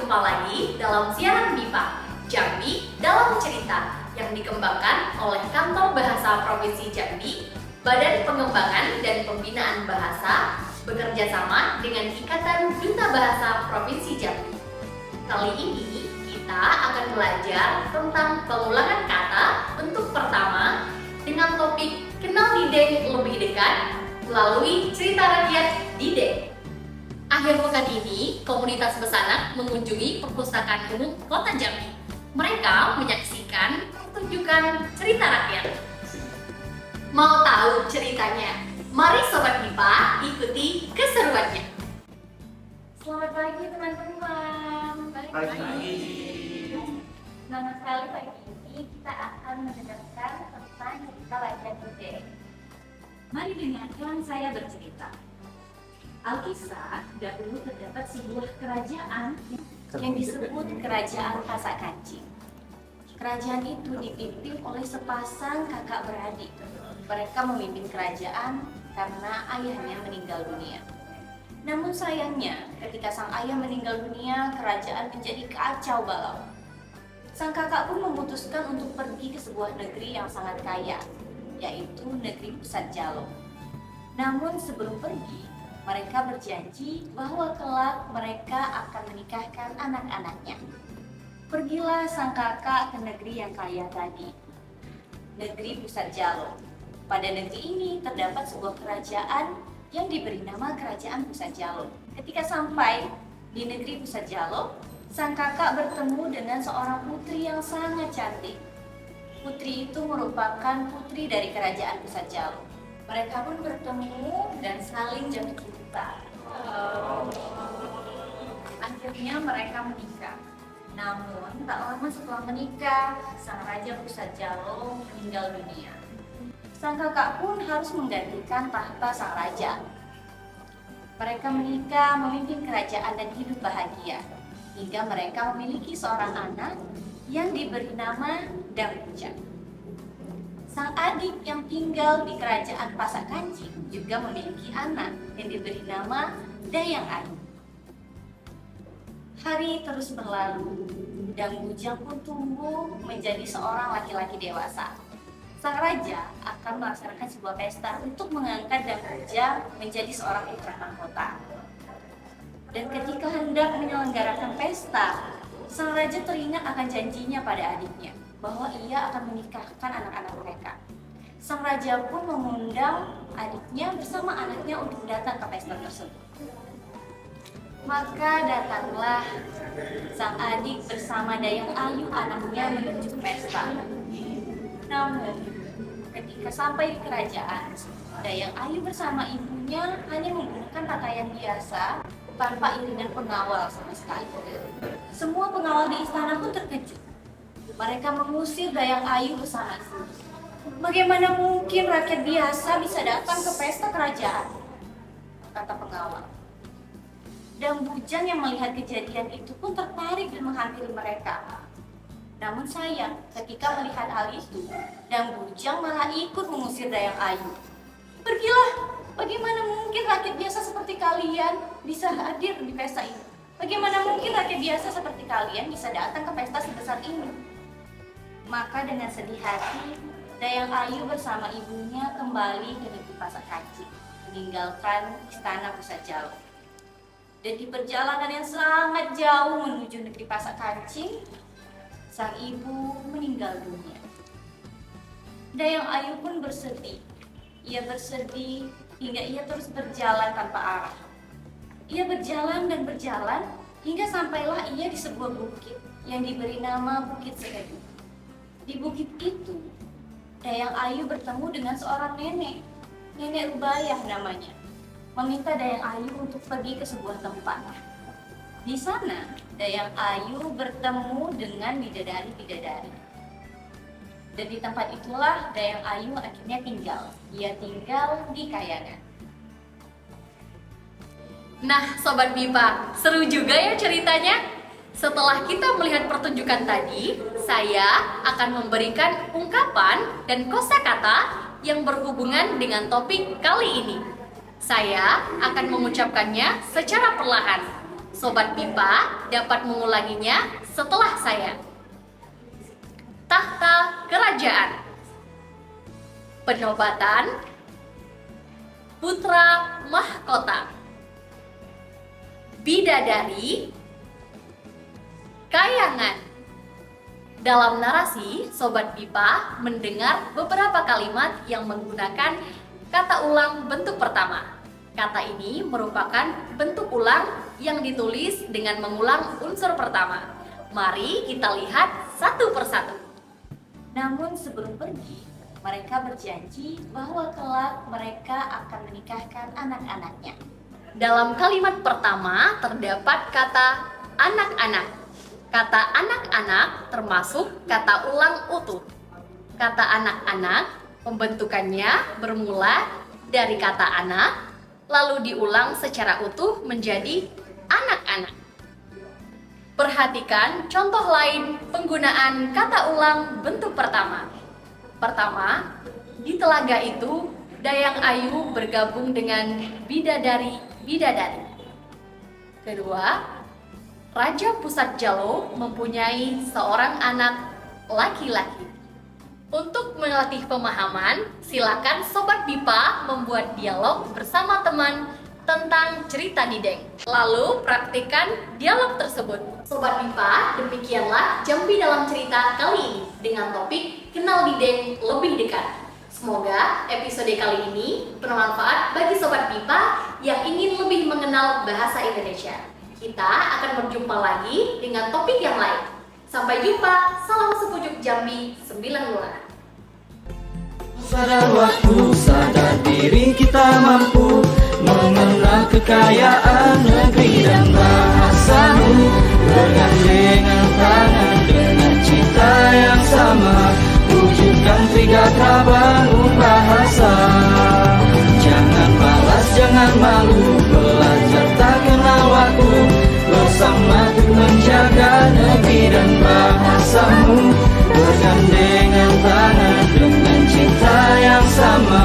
berjumpa lagi dalam siaran BIPA, Jambi dalam Cerita, yang dikembangkan oleh Kantor Bahasa Provinsi Jambi, Badan Pengembangan dan Pembinaan Bahasa, bekerja sama dengan Ikatan Duta Bahasa Provinsi Jambi. Kali ini kita akan belajar tentang pengulangan kata bentuk pertama dengan topik Kenal Dideng lebih dekat melalui cerita rakyat Dideng. Akhir pekan ini, komunitas Besanak mengunjungi Perpustakaan Umum Kota Jambi. Mereka menyaksikan pertunjukan cerita rakyat. Mau tahu ceritanya? Mari Sobat BIPA ikuti keseruannya. Selamat pagi teman-teman. Pagi. Senang sekali pagi ini kita akan mendengarkan tentang cerita rakyat Dideng. Mari dengarkan saya bercerita. Alkisah, dahulu terdapat sebuah kerajaan Yang disebut Kerajaan Pasak Kancing. Kerajaan itu dipimpin oleh sepasang kakak beradik. Mereka memimpin kerajaan karena ayahnya meninggal dunia. Namun sayangnya, ketika sang ayah meninggal dunia, kerajaan menjadi kacau balau. Sang kakak pun memutuskan untuk pergi ke sebuah negeri yang sangat kaya, yaitu negeri Pusat Jalo. Namun sebelum pergi, mereka berjanji bahwa kelak mereka akan menikahkan anak-anaknya. Pergilah sang kakak ke negeri yang kaya tadi, negeri Pusat Jalo. Pada negeri ini terdapat sebuah kerajaan yang diberi nama Kerajaan Pusat Jalo. Ketika sampai di negeri Pusat Jalo, sang kakak bertemu dengan seorang putri yang sangat cantik. Putri itu merupakan putri dari Kerajaan Pusat Jalo. Mereka pun bertemu dan saling jatuh cinta. Akhirnya mereka menikah. Namun tak lama setelah menikah, sang Raja Pusat Jalo meninggal dunia. Sang kakak pun harus menggantikan tahta sang raja. Mereka menikah, memimpin kerajaan dan hidup bahagia. Hingga mereka memiliki seorang anak yang diberi nama Dang Bujang. Sang adik yang tinggal di Kerajaan Pasak Kancing juga memiliki anak yang diberi nama Dayang Ayu. Hari terus berlalu, Dang Bujang pun tumbuh menjadi seorang laki-laki dewasa. Sang raja akan melaksanakan sebuah pesta untuk mengangkat Dang Bujang menjadi seorang putra mahkota. Dan ketika hendak menyelenggarakan pesta, sang raja teringat akan janjinya pada adiknya bahwa ia akan menikahkan anak-anak mereka. Sang raja pun mengundang adiknya bersama anaknya untuk datang ke pesta tersebut. Maka datanglah sang adik bersama Dayang Ayu anaknya menuju ke pesta. Namun, ketika sampai di kerajaan, Dayang Ayu bersama ibunya hanya menggunakan pakaian biasa tanpa iringan pengawal sama sekali. Semua pengawal di istana pun terkejut. Mereka mengusir Dayang Ayu bersama ibu. Bagaimana mungkin rakyat biasa bisa datang ke pesta kerajaan? Kata pengawal. Dang Bujang yang melihat kejadian itu pun tertarik dan menghampiri mereka. Namun sayang, ketika melihat hal itu, Dang Bujang malah ikut mengusir Dayang Ayu. Pergilah, bagaimana mungkin rakyat biasa seperti kalian bisa hadir di pesta ini? Bagaimana mungkin rakyat biasa seperti kalian bisa datang ke pesta sebesar ini? Maka dengan sedih hati, Dayang Ayu bersama ibunya kembali ke negeri Pasak Kancing, meninggalkan istana Pusat Jalo. Dan di perjalanan yang sangat jauh menuju negeri Pasak Kancing, sang ibu meninggal dunia. Dayang Ayu pun bersedih. Ia bersedih hingga ia terus berjalan tanpa arah. Ia berjalan dan berjalan hingga sampailah ia di sebuah bukit yang diberi nama Bukit Sekedu. Di bukit itu, Dayang Ayu bertemu dengan seorang nenek, Nenek Rubayah namanya, meminta Dayang Ayu untuk pergi ke sebuah tempat. Di sana, Dayang Ayu bertemu dengan bidadari-bidadari. Dan di tempat itulah Dayang Ayu akhirnya tinggal. Ia tinggal di Kayangan. Nah, Sobat BIPA, seru juga ya ceritanya. Setelah kita melihat pertunjukan tadi, saya akan memberikan ungkapan dan kosakata yang berhubungan dengan topik kali ini. Saya akan mengucapkannya secara perlahan. Sobat Pipa dapat mengulanginya setelah saya. Tahta kerajaan, penobatan, putra mahkota, bidadari, kayangan. Dalam narasi, Sobat Pipa mendengar beberapa kalimat yang menggunakan kata ulang bentuk pertama. Kata ini merupakan bentuk ulang yang ditulis dengan mengulang unsur pertama. Mari kita lihat satu persatu. Namun sebelum pergi, mereka berjanji bahwa kelak mereka akan menikahkan anak-anaknya. Dalam kalimat pertama terdapat kata anak-anak. Kata anak-anak termasuk kata ulang utuh. Kata anak-anak pembentukannya bermula dari kata anak, lalu diulang secara utuh menjadi anak-anak. Perhatikan contoh lain penggunaan kata ulang bentuk pertama. Pertama, di telaga itu Dayang Ayu bergabung dengan bidadari-bidadari. Kedua, Raja Pusat Jalo mempunyai seorang anak laki-laki. Untuk melatih pemahaman, silakan Sobat Pipa membuat dialog bersama teman tentang cerita Dideng. Lalu praktikkan dialog tersebut. Sobat Pipa, demikianlah Jambi dalam cerita kali ini dengan topik Kenal Dideng lebih dekat. Semoga episode kali ini bermanfaat bagi Sobat Pipa yang ingin lebih mengenal bahasa Indonesia. Kita akan berjumpa lagi dengan topik yang lain. Sampai jumpa, salam sepujuk Jambi 9 Lurah. Sadar waktu, sadar diri kita mampu mengenal kekayaan negeri dan bahasamu. Bergandengan tangan dengan cinta yang sama, wujudkan Trigatra bangun bahasa. Jangan malas, jangan malu, belajar tak kenal waktu. Bersama untuk menjaga negeri dan bahasamu. Bergandengan tangan dengan cinta yang sama,